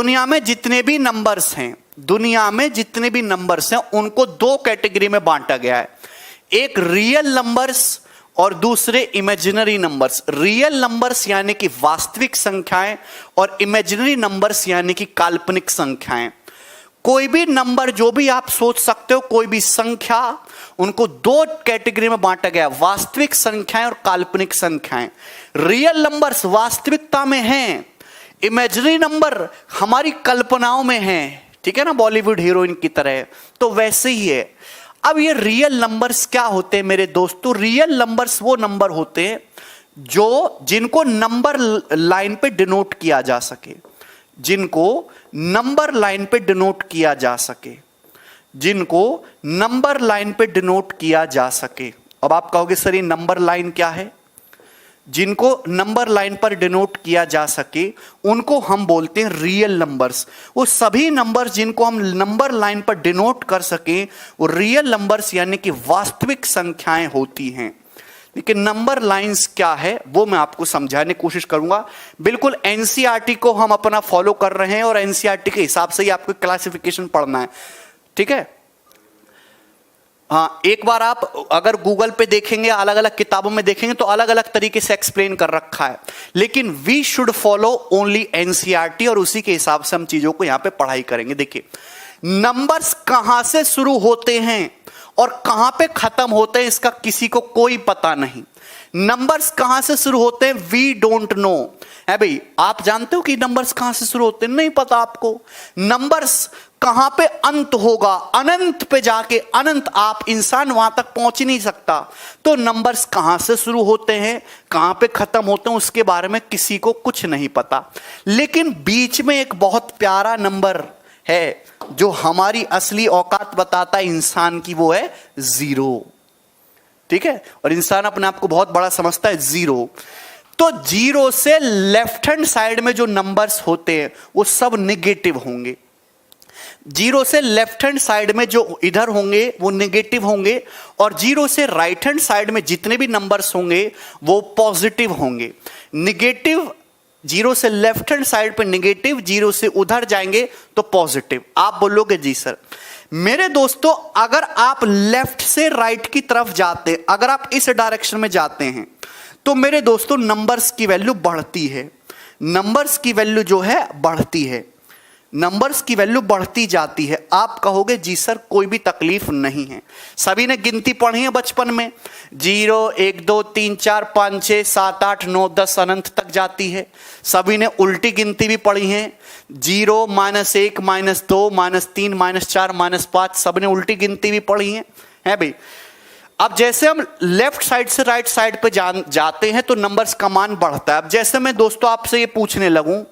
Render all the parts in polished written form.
दुनिया में जितने भी नंबर्स हैं, दुनिया में जितने भी नंबर्स हैं उनको दो कैटेगरी में बांटा गया है, एक रियल नंबर्स और दूसरे इमेजिनरी नंबर्स। रियल नंबर्स यानी कि वास्तविक संख्याएं और इमेजिनरी नंबर्स यानी कि काल्पनिक संख्याएं। कोई भी नंबर जो भी आप सोच सकते हो, कोई भी संख्या, उनको दो कैटेगरी में बांटा गया, वास्तविक संख्याएं और काल्पनिक संख्याएं। रियल नंबर्स वास्तविकता में हैं, इमेजिनरी नंबर हमारी कल्पनाओं में हैं, ठीक है ना, बॉलीवुड हीरोइन की तरह। तो वैसे ही है। अब ये रियल नंबर्स क्या होते हैं मेरे दोस्तों? रियल नंबर्स वो नंबर होते हैं जिनको नंबर लाइन पे डिनोट किया जा सके, जिनको नंबर लाइन पे डिनोट किया जा सके, जिनको नंबर लाइन पे डिनोट किया जा सके। अब आप कहोगे सर ये नंबर लाइन क्या है? जिनको नंबर लाइन पर डिनोट किया जा सके उनको हम बोलते हैं रियल नंबर्स। वो सभी नंबर्स जिनको हम नंबर लाइन पर डिनोट कर सके वो रियल नंबर्स यानी कि वास्तविक संख्याएं होती हैं। लेकिन नंबर लाइंस क्या है वो मैं आपको समझाने की कोशिश करूंगा। बिल्कुल एनसीईआरटी को हम अपना फॉलो कर रहे हैं और एनसीईआरटी के हिसाब से ही आपको क्लासिफिकेशन पढ़ना है, ठीक है। हाँ, एक बार आप अगर गूगल पे देखेंगे, अलग अलग किताबों में देखेंगे तो अलग अलग तरीके से एक्सप्लेन कर रखा है, लेकिन we should follow only NCERT और उसी के हिसाब से हम चीजों को यहां पे पढ़ाई करेंगे। देखिए, नंबर्स कहां से शुरू होते हैं और कहां पे खत्म होते हैं इसका किसी को कोई पता नहीं। नंबर्स कहां से शुरू होते हैं वी डोंट नो है भाई। आप जानते हो कि नंबर्स कहां से शुरू होते हैं? नहीं पता आपको। नंबर्स कहां पे अंत होगा, अनंत पे जाके, अनंत आप इंसान वहां तक पहुंच ही नहीं सकता। तो नंबर्स कहां से शुरू होते हैं, कहां पे खत्म होते हैं, उसके बारे में किसी को कुछ नहीं पता। लेकिन बीच में एक बहुत प्यारा नंबर है जो हमारी असली औकात बताता है इंसान की, वो है जीरो, ठीक है। और इंसान अपने आप को बहुत बड़ा समझता है, जीरो। तो जीरो से लेफ्ट हैंड साइड में जो नंबर्स होते हैं वो सब नेगेटिव होंगे। जीरो से लेफ्ट हैंड साइड में जो इधर होंगे वो नेगेटिव होंगे, और जीरो से राइट हैंड साइड में जितने भी नंबर्स होंगे वो पॉजिटिव होंगे। नेगेटिव, जीरो से लेफ्ट हैंड साइड पे नेगेटिव, जीरो से उधर जाएंगे तो पॉजिटिव। आप बोलोगे जी सर। मेरे दोस्तों, अगर आप लेफ्ट से राइट की तरफ जाते, अगर आप इस डायरेक्शन में जाते हैं तो मेरे दोस्तों नंबर्स की वैल्यू बढ़ती है। नंबर्स की वैल्यू जो है बढ़ती है, नंबर्स की वैल्यू बढ़ती जाती है। आप कहोगे जी सर कोई भी तकलीफ नहीं है, सभी ने गिनती पढ़ी है बचपन में, 0 1 2 3 4 5 6 7 8 9 10 अनंत तक जाती है। सभी ने उल्टी गिनती भी पढ़ी है, 0 -1 -2 -3 -4 -5, सबने उल्टी गिनती भी पढ़ी है भाई। अब जैसे हम लेफ्ट साइड से राइट साइड पे जाते हैं तो नंबर्स का मान बढ़ता है। अब जैसे मैं दोस्तों आपसे ये पूछने लगूं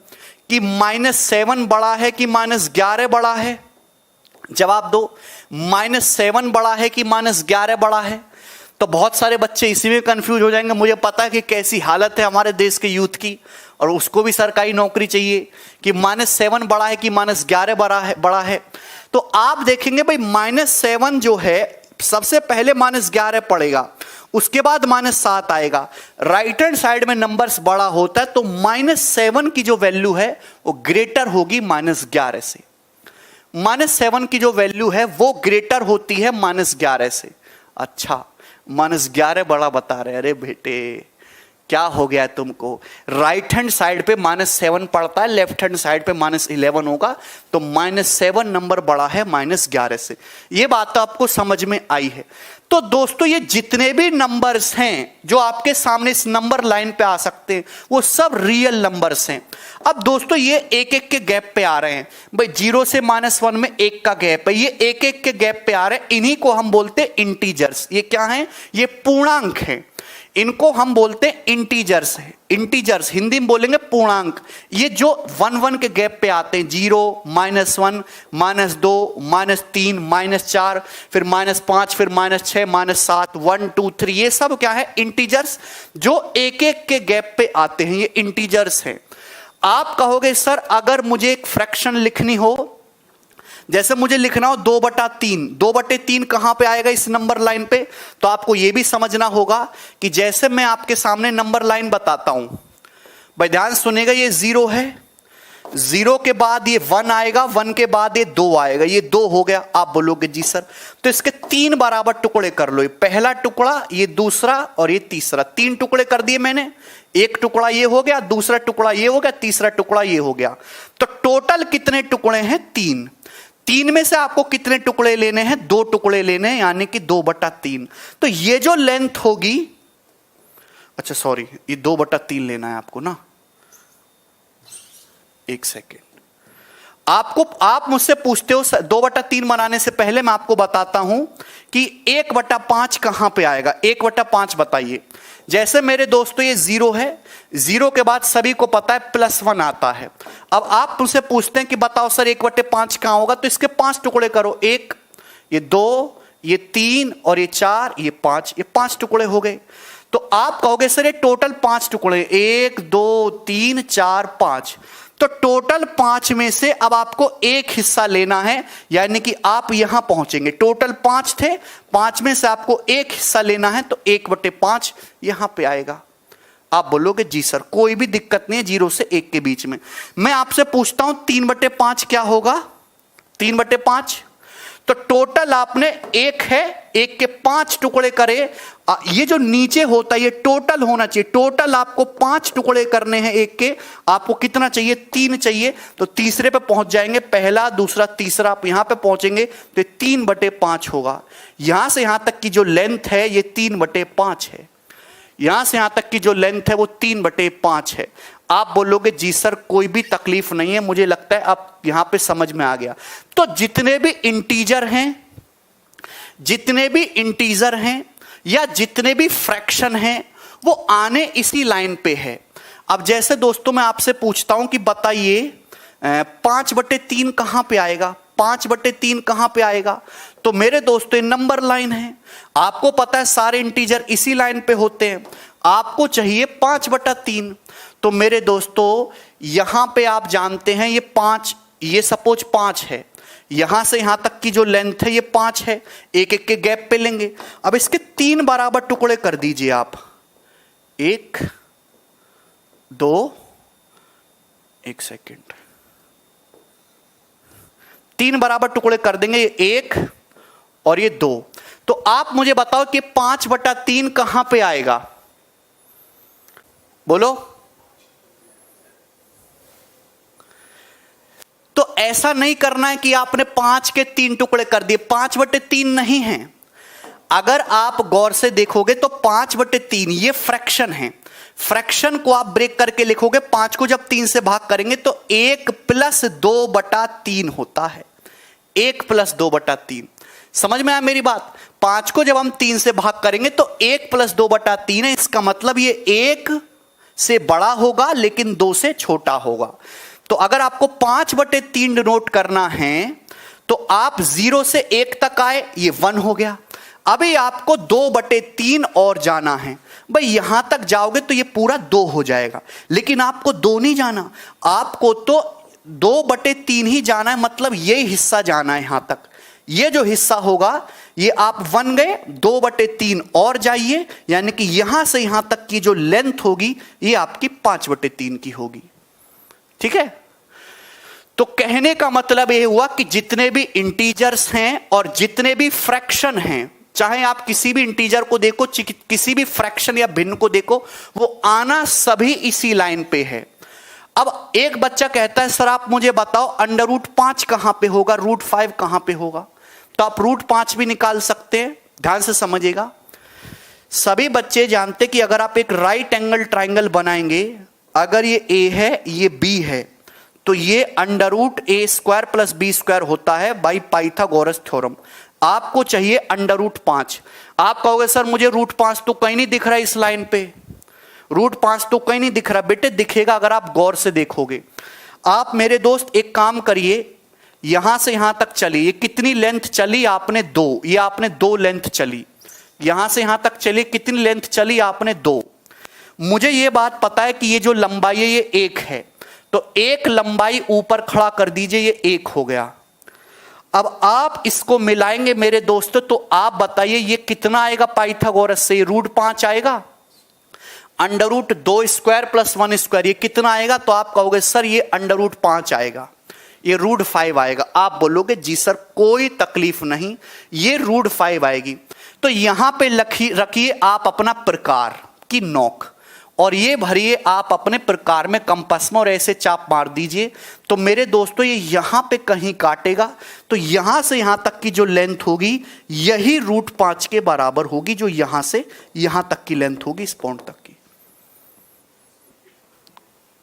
कि -7 बड़ा है कि -11 बड़ा है, जवाब दो। -7 बड़ा है कि -11 बड़ा है? तो बहुत सारे बच्चे इसी में कंफ्यूज हो जाएंगे। मुझे पता है कि कैसी हालत है हमारे देश के यूथ की, और उसको भी सरकारी नौकरी चाहिए, कि -7 बड़ा है कि -11 बड़ा है। तो आप देखेंगे भाई -7 जो है सबसे पहले -11 पड़ेगा, उसके बाद -7 आएगा। राइट हैंड साइड में नंबर्स बड़ा होता है तो -7 की जो वैल्यू है वो ग्रेटर होगी -11 से। -7 की जो वैल्यू है वो ग्रेटर होती है -11 से। अच्छा, -11 बड़ा बता रहे, अरे बेटे क्या हो गया है तुमको? राइट हैंड साइड पे -7 पड़ता है, लेफ्ट हैंड साइड पे -11 होगा, तो -7 नंबर बड़ा है -11 से। ये बात तो आपको समझ में आई है। तो दोस्तों ये जितने भी नंबर्स हैं जो आपके सामने इस नंबर लाइन पे आ सकते हैं वो सब रियल नंबर्स हैं। अब दोस्तों ये एक एक के गैप पे आ रहे हैं भाई, 0 से -1 में 1 का गैप है, ये एक एक के गैप पे आ रहे हैं। इन्हीं को हम बोलते हैं इंटीजर्स। ये क्या हैं? ये पूर्णांक हैं, इनको हम बोलते हैं इंटीजर्स है। इंटीजर्स हिंदी में बोलेंगे पूर्णांक। ये जो 1 के गैप पे आते हैं, 0 -1 -2 -3 -4 फिर -5 फिर -6 -7 1 2 3, ये सब क्या है? इंटीजर्स, जो एक एक के गैप पे आते हैं, ये इंटीजर्स हैं। आप कहोगे सर अगर मुझे एक फ्रैक्शन लिखनी हो, जैसे मुझे लिखना हो 2/3, 2/3 कहां पे आएगा इस नंबर लाइन पे? तो आपको यह भी समझना होगा कि जैसे मैं आपके सामने नंबर लाइन बताता हूं, भाई ध्यान सुनेगा, ये 0 है, 0 के बाद ये 1 आएगा, 1 के बाद ये 2 आएगा, ये 2 हो गया। आप बोलोगे जी सर, तो इसके 3 बराबर टुकड़े कर लो, ये पहला टुकड़ा, ये दूसरा और ये तीसरा, 3 टुकड़े कर दिए मैंने। एक टुकड़ा ये हो गया, दूसरा टुकड़ा ये हो गया, तीसरा टुकड़ा ये हो गया। तो टोटल कितने टुकड़े हैं? 3। 3 में से आपको कितने टुकड़े लेने हैं? 2 टुकड़े लेने हैं, यानी कि 2/3। तो ये जो लेंथ होगी, अच्छा सॉरी, ये 2/3 लेना है आपको ना। एक सेकेंड, आप मुझसे पूछते हो 2/3 बनाने से पहले मैं आपको बताता हूं कि 1/5 कहां पे आएगा। 1/5 बताइए। जैसे मेरे दोस्तों ये 0 है, 0 के बाद सभी को पता है +1 आता है। अब आप मुझसे पूछते हैं कि बताओ सर 1/5 कहां होगा, तो इसके 5 टुकड़े करो, 1, ये 2, ये 3 और ये 4, ये 5, ये 5 टुकड़े हो गए। तो आप कहोगे सर ये टोटल 5 टुकड़े, 1 2 3 4 5, तो टोटल 5 में से अब आपको एक हिस्सा लेना है, यानी कि आप यहां पहुंचेंगे। टोटल 5 थे, 5 में से आपको एक हिस्सा लेना है, तो 1/5 यहां पे आएगा। आप बोलोगे जी सर कोई भी दिक्कत नहीं है 0 से 1 के बीच में। मैं आपसे पूछता हूं 3/5 क्या होगा? 3/5, तो टोटल आपने 1 है, 1 के 5 टुकड़े करे। ये जो नीचे होता है ये टोटल होना चाहिए। टोटल आपको 5 टुकड़े करने हैं 1 के, आपको कितना चाहिए? 3 चाहिए। तो तीसरे पे पहुंच जाएंगे, पहला दूसरा तीसरा, आप यहां पे पहुंचेंगे तो 3/5 होगा। यहां से यहां तक की जो लेंथ है ये 3/5 है। यहां से यहां तक की जो लेंथ है वो 3/5 है। आप बोलोगे जी सर कोई भी तकलीफ नहीं है, मुझे लगता है अब यहां पे समझ में आ गया। तो जितने भी इंटीजर हैं या जितने भी फ्रैक्शन हैं वो आने इसी लाइन पे है। अब जैसे दोस्तों मैं आपसे पूछता हूं कि बताइए 5/3 कहां पे आएगा? 5/3 कहां पे आएगा? तो मेरे दोस्तों नंबर लाइन है, आपको पता है सारे इंटीजर इसी लाइन पे होते हैं। आपको चाहिए 5/3। तो मेरे दोस्तों यहां पे आप जानते हैं ये 5, ये सपोज 5 है, यहां से यहां तक की जो लेंथ है ये 5 है, एक एक के गैप पे लेंगे। अब इसके 3 बराबर टुकड़े कर दीजिए आप, 1 2, एक सेकेंड, 3 बराबर टुकड़े कर देंगे, ये 1 और ये 2। तो आप मुझे बताओ कि 5/3 कहां पे आएगा? बोलो। तो ऐसा नहीं करना है कि आपने 5 के 3 टुकड़े कर दिए, 5/3 नहीं है। अगर आप गौर से देखोगे तो 5/3 ये फ्रैक्शन है। फ्रैक्शन को आप ब्रेक करके लिखोगे, 5 को जब 3 से भाग करेंगे तो 1 + 2/3 होता है। 1 + 2/3, समझ में आया मेरी बात? 5 को जब हम 3 से भाग करेंगे तो 1 + 2/3 है। इसका मतलब ये 1 से बड़ा होगा लेकिन 2 से छोटा होगा। तो अगर आपको 5/3 नोट करना है तो आप 0 से 1 तक आए, ये 1 हो गया। अभी आपको 2/3 और जाना है। भाई यहां तक जाओगे तो ये पूरा 2 हो जाएगा, लेकिन आपको 2 नहीं जाना, आपको तो 2/3 ही जाना है। मतलब ये हिस्सा जाना है यहां तक, ये जो हिस्सा होगा ये आप 1 गए, 2/3 और जाइए, यानी कि यहां से यहां तक की जो लेंथ होगी ये आपकी 5/3 की होगी। ठीक है? तो कहने का मतलब यह हुआ कि जितने भी इंटीजर्स हैं और जितने भी फ्रैक्शन हैं, चाहे आप किसी भी इंटीजर को देखो, किसी भी फ्रैक्शन या भिन्न को देखो, वो आना सभी इसी लाइन पे है। अब एक बच्चा कहता है सर आप मुझे बताओ √5 कहां पे होगा, √5 कहां पे होगा? तो आप √5 भी निकाल सकते हैं। ध्यान से समझिएगा, सभी बच्चे जानते कि अगर आप एक राइट एंगल ट्राइंगल बनाएंगे, अगर ये A है ये B है, तो ये √A² + B² होता है बाई पाइथागोरस थ्योरम। आपको चाहिए √5। आप कहोगे सर मुझे √5 तो कहीं नहीं दिख रहा इस लाइन पे, √5 तो कहीं नहीं दिख रहा। बेटे दिखेगा अगर आप गौर से देखोगे। आप मेरे दोस्त एक काम करिए, यहां से यहां तक चलिए, ये कितनी लेंथ चली आपने? 2। ये आपने 2 लेंथ चली। यहां से यहां तक चलिए, कितनी लेंथ चली आपने? 2। मुझे ये बात पता है कि ये जो लंबाई है ये 1 है, तो 1 लंबाई ऊपर खड़ा कर दीजिए, ये 1 हो गया। अब आप इसको मिलाएंगे मेरे दोस्तों, तो आप बताइए ये कितना आएगा पाइथागोरस से? √5 आएगा। Under root 2 square plus 1 square ये कितना आएगा? तो आप कहोगे सर ये अंडर रूट 5 आएगा, ये रूट 5 आएगा। आप बोलोगे जी सर कोई तकलीफ नहीं, ये रूट 5 आएगी। तो यहां पे रखिए आप अपना प्रकार की नोक और ये भरिए आप अपने प्रकार में कंपास में और ऐसे चाप मार दीजिए। तो मेरे दोस्तों ये यहां पे कहीं काटेगा, तो यहां से यहां तक की जो लेंथ होगी यही रूट 5 के बराबर होगी, जो यहां से यहां तक की लेंथ होगी, इस पॉइंट तक की।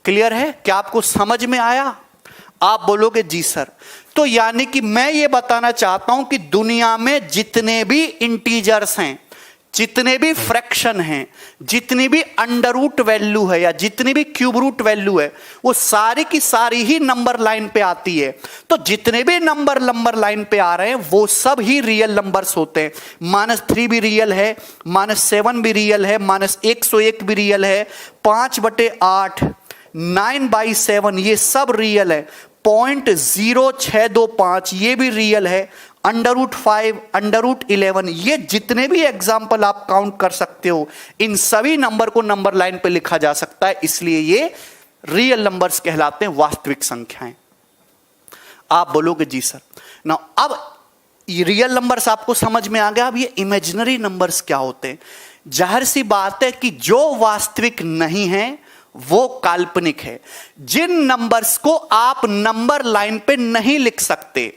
क्लियर है? क्या आपको समझ में आया? आप बोलोगे जी सर। तो यानी कि मैं ये बताना चाहता हूं कि दुनिया में जितने भी इंटीजर्स हैं, जितने भी फ्रैक्शन हैं, जितनी भी अंडर रूट वैल्यू है या जितनी भी क्यूब रूट वैल्यू है, वो सारी की सारी ही नंबर लाइन पे आती है। तो जितने भी नंबर लाइन पे आ रहे हैं वो सब ही रियल नंबर्स होते हैं। -3 भी रियल है, -7 भी रियल है, -101 भी रियल है, 5/8, 9/7 ये सब रियल है, 0.0625 ये भी रियल है, अंडर रूट 5, अंडर रूट 11 ये जितने भी एग्जाम्पल आप काउंट कर सकते हो, इन सभी नंबर को नंबर लाइन पे लिखा जा सकता है, इसलिए ये रियल नंबर्स कहलाते हैं, वास्तविक संख्याएं। आप बोलोगे जी सर। ना अब रियल नंबर्स आपको समझ में आ गया। अब ये इमेजिनरी नंबर्स क्या होते हैं? जाहिर सी बात है कि जो वास्तविक नहीं है वो काल्पनिक है। जिन नंबर्स को आप नंबर लाइन पे नहीं लिख सकते,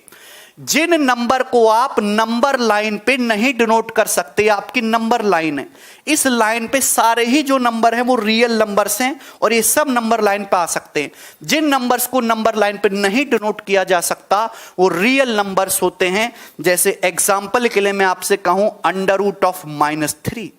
जिन नंबर को आप नंबर लाइन पे नहीं डिनोट कर सकते, आपकी नंबर लाइन है, इस लाइन पे सारे ही जो नंबर हैं वो रियल नंबर्स हैं और ये सब नंबर लाइन पे आ सकते हैं। जिन नंबर्स को नंबर लाइन पे नहीं डिनोट किया जा सकता वो रियल नंबर्स होते हैं। जैसे एग्जांपल के लिए मैं आपसे कहूं अंडर रूट ऑफ -3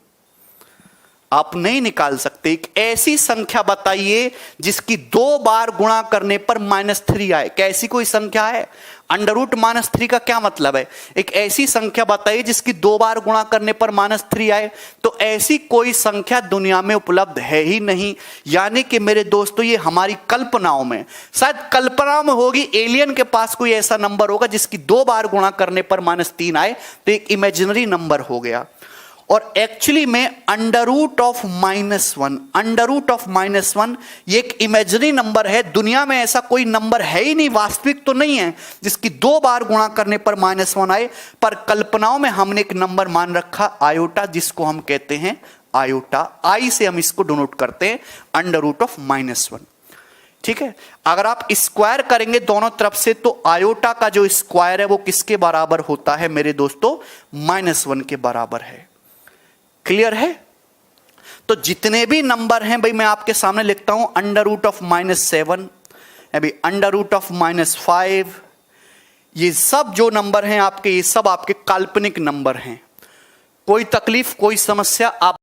आप नहीं निकाल सकते। एक ऐसी संख्या बताइए जिसकी 2 बार गुणा करने पर -3 आए। कैसी कोई संख्या है? अंडर रूट -3 का क्या मतलब है? एक ऐसी संख्या बताइए जिसकी 2 बार गुणा करने पर -3 आए। तो ऐसी कोई संख्या दुनिया में उपलब्ध है ही नहीं। यानी कि मेरे दोस्तों ये हमारी कल्पनाओं में, शायद कल्पनाओं में होगी, एलियन के पास कोई ऐसा नंबर होगा जिसकी 2 बार गुणा करने पर -3 आए, तो एक इमेजिनरी नंबर हो गया। और एक्चुअली में अंडर रूट ऑफ -1 ये एक इमेजिनरी नंबर है। दुनिया में ऐसा कोई नंबर है ही नहीं, वास्तविक तो नहीं है, जिसकी 2 बार गुणा करने पर -1 आए। पर कल्पनाओं में हमने एक नंबर मान रखा आयोटा, जिसको हम कहते हैं आयोटा। आई से हम इसको डिनोट करते हैं अंडर रूट ऑफ -1। ठीक है, अगर आप स्क्वायर करेंगे दोनों तरफ से तो आयोटा का जो स्क्वायर है वो किसके बराबर होता है मेरे दोस्तों? -1 के बराबर है। क्लियर है? तो जितने भी नंबर हैं भाई मैं आपके सामने लिखता हूं, अंडर रूट ऑफ -7, अभी अंडर रूट ऑफ -5, ये सब जो नंबर हैं आपके, ये सब आपके काल्पनिक नंबर हैं। कोई तकलीफ, कोई समस्या? आप